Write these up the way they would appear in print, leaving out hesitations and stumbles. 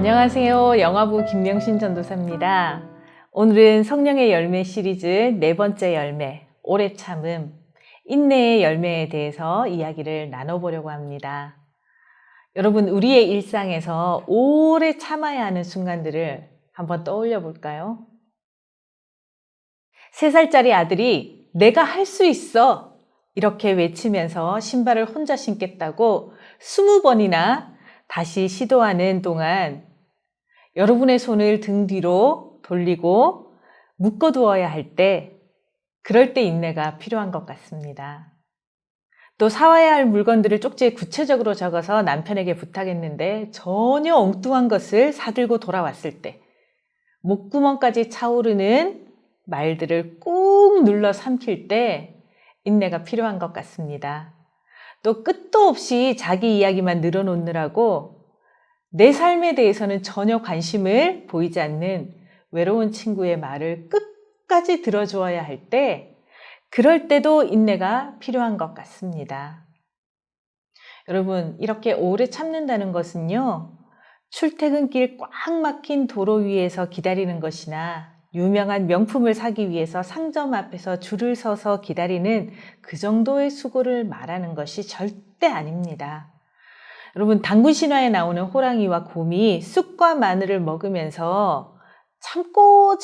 안녕하세요. 영화부 김명신 전도사입니다. 오늘은 성령의 열매 시리즈 네 번째 열매, 오래 참음, 인내의 열매에 대해서 이야기를 나눠보려고 합니다. 여러분, 우리의 일상에서 오래 참아야 하는 순간들을 한번 떠올려 볼까요? 3살짜리 아들이 내가 할 수 있어! 이렇게 외치면서 신발을 혼자 신겠다고 20번이나 다시 시도하는 동안 여러분의 손을 등 뒤로 돌리고 묶어두어야 할 때, 그럴 때 인내가 필요한 것 같습니다. 또 사와야 할 물건들을 쪽지에 구체적으로 적어서 남편에게 부탁했는데 전혀 엉뚱한 것을 사들고 돌아왔을 때, 목구멍까지 차오르는 말들을 꾹 눌러 삼킬 때 인내가 필요한 것 같습니다. 또 끝도 없이 자기 이야기만 늘어놓느라고 내 삶에 대해서는 전혀 관심을 보이지 않는 외로운 친구의 말을 끝까지 들어주어야 할 때, 그럴 때도 인내가 필요한 것 같습니다. 여러분, 이렇게 오래 참는다는 것은요, 출퇴근길 꽉 막힌 도로 위에서 기다리는 것이나 유명한 명품을 사기 위해서 상점 앞에서 줄을 서서 기다리는 그 정도의 수고를 말하는 것이 절대 아닙니다. 여러분, 당군 신화에 나오는 호랑이와 곰이 쑥과 마늘을 먹으면서 참고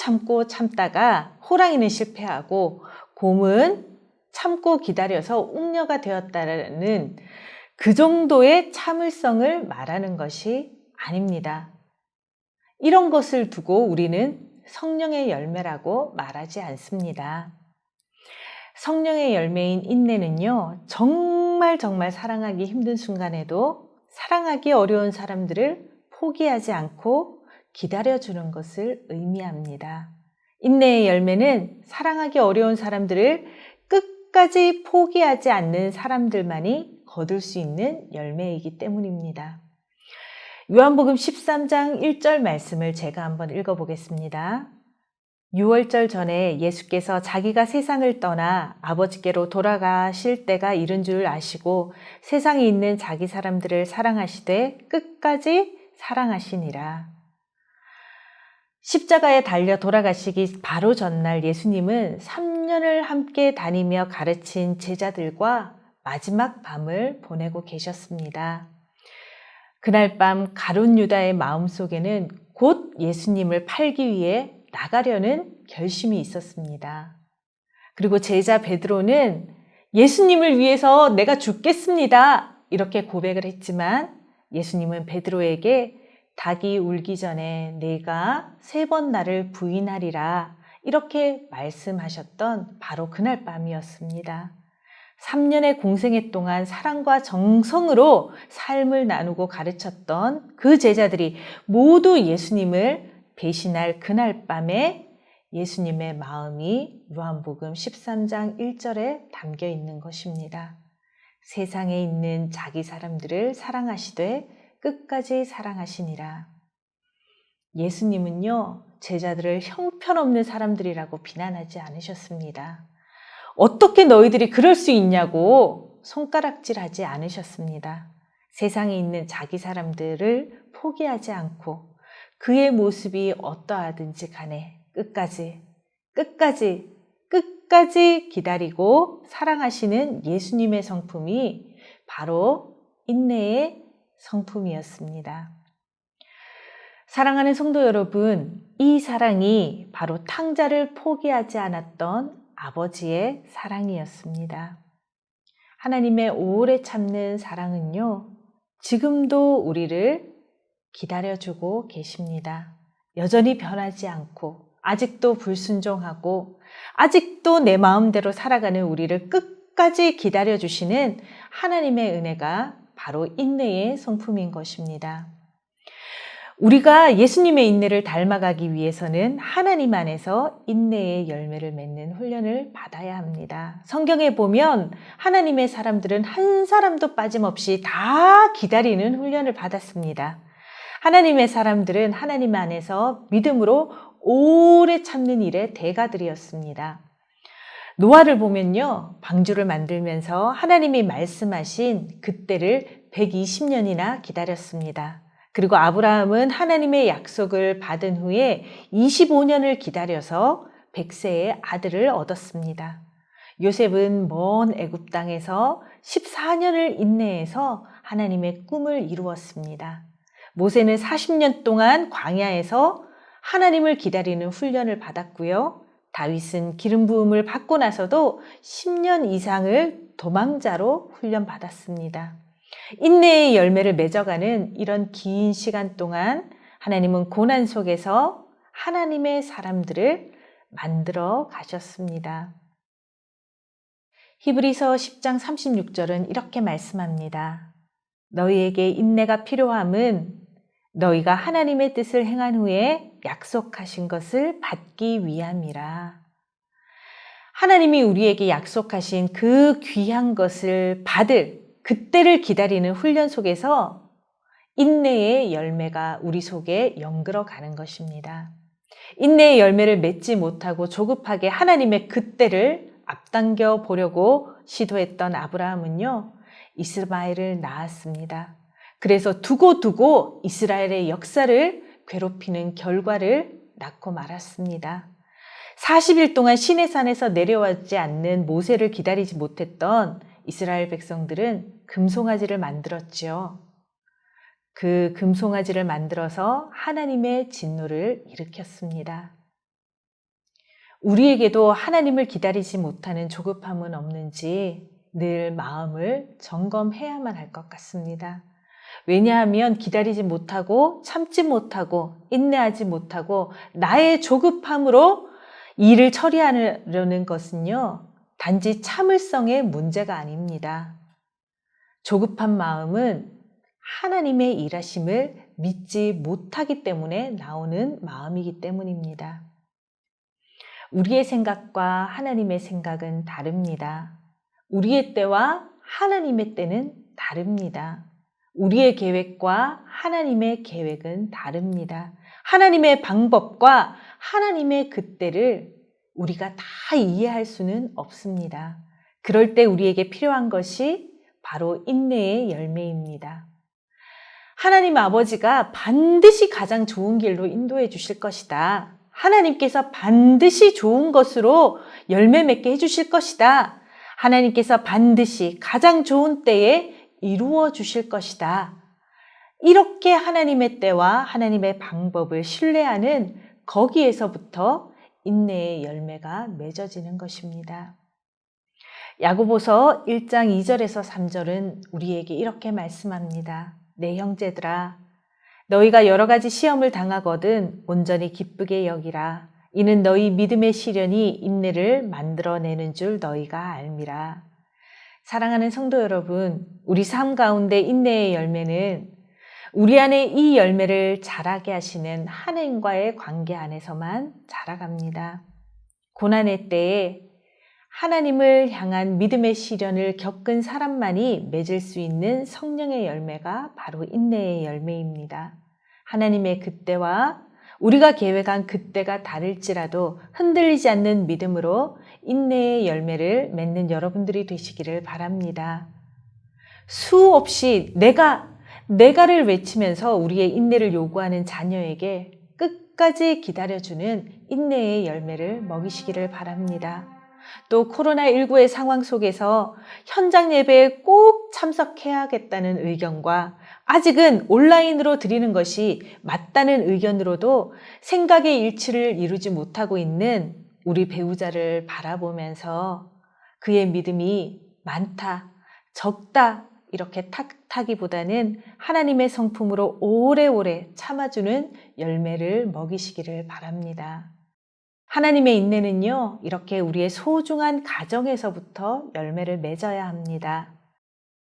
참다가 호랑이는 실패하고 곰은 참고 기다려서 웅녀가 되었다는 그 정도의 참을성을 말하는 것이 아닙니다. 이런 것을 두고 우리는 성령의 열매라고 말하지 않습니다. 성령의 열매인 인내는요, 정말 사랑하기 힘든 순간에도 사랑하기 어려운 사람들을 포기하지 않고 기다려주는 것을 의미합니다. 인내의 열매는 사랑하기 어려운 사람들을 끝까지 포기하지 않는 사람들만이 거둘 수 있는 열매이기 때문입니다. 요한복음 13장 1절 말씀을 제가 한번 읽어보겠습니다. 유월절 전에 예수께서 자기가 세상을 떠나 아버지께로 돌아가실 때가 이른 줄 아시고 세상에 있는 자기 사람들을 사랑하시되 끝까지 사랑하시니라. 십자가에 달려 돌아가시기 바로 전날 예수님은 3년을 함께 다니며 가르친 제자들과 마지막 밤을 보내고 계셨습니다. 그날 밤 가룟 유다의 마음속에는 곧 예수님을 팔기 위해 나가려는 결심이 있었습니다. 그리고 제자 베드로는 예수님을 위해서 내가 죽겠습니다. 이렇게 고백을 했지만 예수님은 베드로에게 닭이 울기 전에 내가 3번 나를 부인하리라 이렇게 말씀하셨던 바로 그날 밤이었습니다. 3년의 공생애 동안 사랑과 정성으로 삶을 나누고 가르쳤던 그 제자들이 모두 예수님을 배신할 그날 밤에 예수님의 마음이 요한복음 13장 1절에 담겨 있는 것입니다. 세상에 있는 자기 사람들을 사랑하시되 끝까지 사랑하시니라. 예수님은요, 제자들을 형편없는 사람들이라고 비난하지 않으셨습니다. 어떻게 너희들이 그럴 수 있냐고 손가락질하지 않으셨습니다. 세상에 있는 자기 사람들을 포기하지 않고 그의 모습이 어떠하든지 간에 끝까지 기다리고 사랑하시는 예수님의 성품이 바로 인내의 성품이었습니다. 사랑하는 성도 여러분, 이 사랑이 바로 탕자를 포기하지 않았던 아버지의 사랑이었습니다. 하나님의 오래 참는 사랑은요, 지금도 우리를 기다려주고 계십니다. 여전히 변하지 않고 아직도 불순종하고 아직도 내 마음대로 살아가는 우리를 끝까지 기다려주시는 하나님의 은혜가 바로 인내의 성품인 것입니다. 우리가 예수님의 인내를 닮아가기 위해서는 하나님 안에서 인내의 열매를 맺는 훈련을 받아야 합니다. 성경에 보면 하나님의 사람들은 한 사람도 빠짐없이 다 기다리는 훈련을 받았습니다. 하나님의 사람들은 하나님 안에서 믿음으로 오래 참는 일의 대가들이었습니다. 노아를 보면요, 방주를 만들면서 하나님이 말씀하신 그때를 120년이나 기다렸습니다. 그리고 아브라함은 하나님의 약속을 받은 후에 25년을 기다려서 100세의 아들을 얻었습니다. 요셉은 먼 애굽 땅에서 14년을 인내해서 하나님의 꿈을 이루었습니다. 모세는 40년 동안 광야에서 하나님을 기다리는 훈련을 받았고요. 다윗은 기름 부음을 받고 나서도 10년 이상을 도망자로 훈련받았습니다. 인내의 열매를 맺어가는 이런 긴 시간 동안 하나님은 고난 속에서 하나님의 사람들을 만들어 가셨습니다. 히브리서 10장 36절은 이렇게 말씀합니다. 너희에게 인내가 필요함은 너희가 하나님의 뜻을 행한 후에 약속하신 것을 받기 위함이라. 하나님이 우리에게 약속하신 그 귀한 것을 받을 그때를 기다리는 훈련 속에서 인내의 열매가 우리 속에 연결어 가는 것입니다. 인내의 열매를 맺지 못하고 조급하게 하나님의 그때를 앞당겨 보려고 시도했던 아브라함은요, 이스마엘을 낳았습니다. 그래서 두고두고 이스라엘의 역사를 괴롭히는 결과를 낳고 말았습니다. 40일 동안 시내산에서 내려오지 않는 모세를 기다리지 못했던 이스라엘 백성들은 금송아지를 만들었지요. 그 금송아지를 만들어서 하나님의 진노를 일으켰습니다. 우리에게도 하나님을 기다리지 못하는 조급함은 없는지 늘 마음을 점검해야만 할 것 같습니다. 왜냐하면 기다리지 못하고 참지 못하고 인내하지 못하고 나의 조급함으로 일을 처리하려는 것은요, 단지 참을성의 문제가 아닙니다. 조급한 마음은 하나님의 일하심을 믿지 못하기 때문에 나오는 마음이기 때문입니다. 우리의 생각과 하나님의 생각은 다릅니다. 우리의 때와 하나님의 때는 다릅니다. 우리의 계획과 하나님의 계획은 다릅니다. 하나님의 방법과 하나님의 그때를 우리가 다 이해할 수는 없습니다. 그럴 때 우리에게 필요한 것이 바로 인내의 열매입니다. 하나님 아버지가 반드시 가장 좋은 길로 인도해 주실 것이다. 하나님께서 반드시 좋은 것으로 열매 맺게 해주실 것이다. 하나님께서 반드시 가장 좋은 때에 이루어 주실 것이다. 이렇게 하나님의 때와 하나님의 방법을 신뢰하는 거기에서부터 인내의 열매가 맺어지는 것입니다. 야고보서 1장 2절에서 3절은 우리에게 이렇게 말씀합니다. 내 형제들아, 너희가 여러 가지 시험을 당하거든 온전히 기쁘게 여기라. 이는 너희 믿음의 시련이 인내를 만들어내는 줄 너희가 알미라. 사랑하는 성도 여러분, 우리 삶 가운데 인내의 열매는 우리 안에 이 열매를 자라게 하시는 하나님과의 관계 안에서만 자라갑니다. 고난의 때에 하나님을 향한 믿음의 시련을 겪은 사람만이 맺을 수 있는 성령의 열매가 바로 인내의 열매입니다. 하나님의 그때와 우리가 계획한 그때가 다를지라도 흔들리지 않는 믿음으로 인내의 열매를 맺는 여러분들이 되시기를 바랍니다. 수없이 내가를 외치면서 우리의 인내를 요구하는 자녀에게 끝까지 기다려주는 인내의 열매를 먹이시기를 바랍니다. 또 코로나19의 상황 속에서 현장 예배에 꼭 참석해야겠다는 의견과 아직은 온라인으로 드리는 것이 맞다는 의견으로도 생각의 일치를 이루지 못하고 있는 우리 배우자를 바라보면서 그의 믿음이 많다, 적다 이렇게 탓하기보다는 하나님의 성품으로 오래오래 참아주는 열매를 먹이시기를 바랍니다. 하나님의 인내는요, 이렇게 우리의 소중한 가정에서부터 열매를 맺어야 합니다.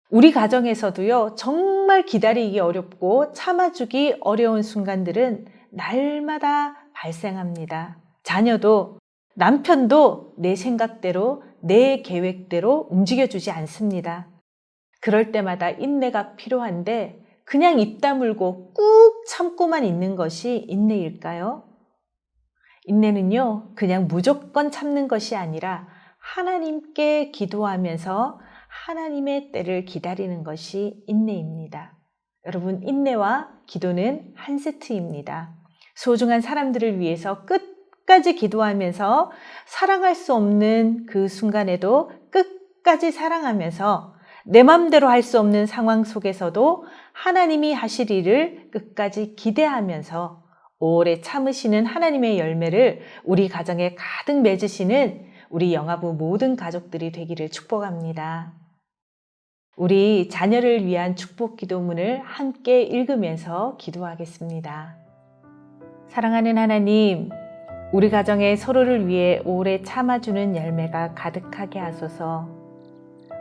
우리 가정에서도요, 정말 기다리기 어렵고 참아주기 어려운 순간들은 날마다 발생합니다. 자녀도, 남편도 내 생각대로, 내 계획대로 움직여주지 않습니다. 그럴 때마다 인내가 필요한데 그냥 입 다물고 꾹 참고만 있는 것이 인내일까요? 인내는요, 그냥 무조건 참는 것이 아니라 하나님께 기도하면서 하나님의 때를 기다리는 것이 인내입니다. 여러분, 인내와 기도는 한 세트입니다. 소중한 사람들을 위해서 끝까지 기도하면서 사랑할 수 없는 그 순간에도 끝까지 사랑하면서 내 맘대로 할 수 없는 상황 속에서도 하나님이 하실 일을 끝까지 기대하면서 오래 참으시는 하나님의 열매를 우리 가정에 가득 맺으시는 우리 영아부 모든 가족들이 되기를 축복합니다. 우리 자녀를 위한 축복 기도문을 함께 읽으면서 기도하겠습니다. 사랑하는 하나님, 우리 가정에 서로를 위해 오래 참아주는 열매가 가득하게 하소서.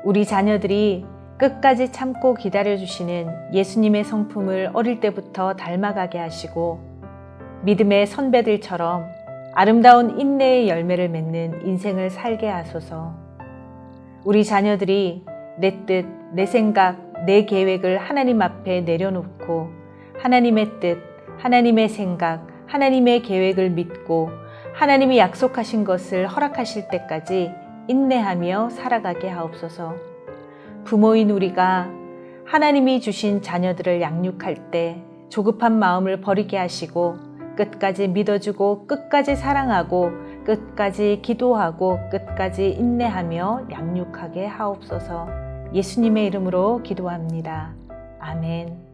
우리 자녀들이 끝까지 참고 기다려주시는 예수님의 성품을 어릴 때부터 닮아가게 하시고 믿음의 선배들처럼 아름다운 인내의 열매를 맺는 인생을 살게 하소서. 우리 자녀들이 내 뜻, 내 생각, 내 계획을 하나님 앞에 내려놓고 하나님의 뜻, 하나님의 생각, 하나님의 계획을 믿고 하나님이 약속하신 것을 허락하실 때까지 인내하며 살아가게 하옵소서. 부모인 우리가 하나님이 주신 자녀들을 양육할 때 조급한 마음을 버리게 하시고 끝까지 믿어주고 끝까지 사랑하고 끝까지 기도하고 끝까지 인내하며 양육하게 하옵소서. 예수님의 이름으로 기도합니다. 아멘.